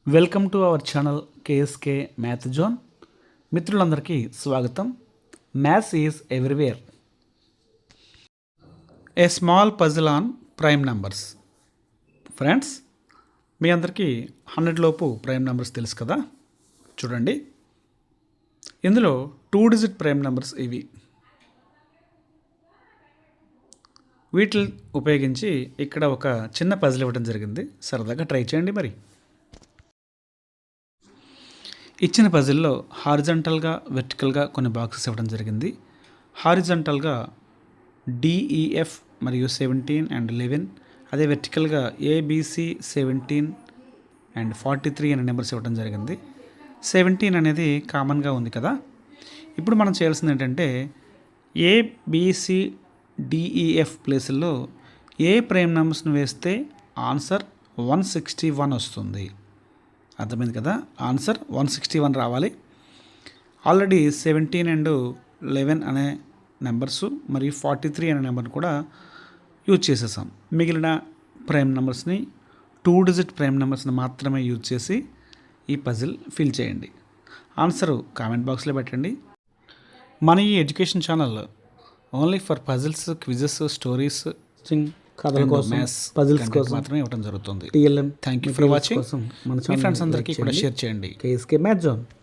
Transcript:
Welcome to our channel KSK math zone. మిత్రులందరికీ స్వాగతం. Maths is everywhere. A small puzzle on prime numbers. Friends, మీ అందరికీ 100 లోపు prime numbers తెలుసు కదా. చూడండి, ఇందులో 2 డిజిట్ ప్రైమ్ నెంబర్స్ ఇవి. వీటిని ఉపయోగించి ఇక్కడ ఒక చిన్న పజిల్ ఇవ్వడం జరిగింది. సరదాగా ట్రై చేయండి. మరి ఇచ్చిన పజిల్లో హారిజంటల్గా, వెర్టికల్గా కొన్ని బాక్సెస్ ఇవ్వడం జరిగింది. హారిజంటల్గా డిఈఎఫ్ మరియు 17 అండ్ 11, అదే వెర్టికల్గా ఏబిసి 17 అండ్ 43 అనే నెంబర్స్ ఇవ్వడం జరిగింది. 17 అనేది కామన్గా ఉంది కదా. ఇప్పుడు మనం చేయాల్సింది ఏంటంటే ఏబిసి డిఈఎఫ్ ప్లేసుల్లో ఏ ప్రైమ్ నెంబర్స్ని వేస్తే ఆన్సర్ 161 వస్తుంది. అర్థమైంది కదా. ఆన్సర్ 161 రావాలి. ఆల్రెడీ 17 అండ్ 11 అనే నెంబర్స్ మరియు 43 అనే నెంబర్ని కూడా యూజ్ చేసేసాం. మిగిలిన ప్రైమ్ నెంబర్స్ని 2 డిజిట్ ప్రైమ్ నెంబర్స్ని మాత్రమే యూజ్ చేసి ఈ పజిల్ ఫిల్ చేయండి. ఆన్సరు కామెంట్ బాక్స్లో పెట్టండి. మన ఈ education channel only for puzzles, quizzes, stories, కథల కోసం, మ్యాథ్స్, పజిల్స్ కోసం మాత్రమే ఇవ్వడం జరుగుతుంది. TLM thank you for watching. మన మీ ఫ్రెండ్స్ అందరికీ కూడా షేర్ చేయండి. KSK math zone.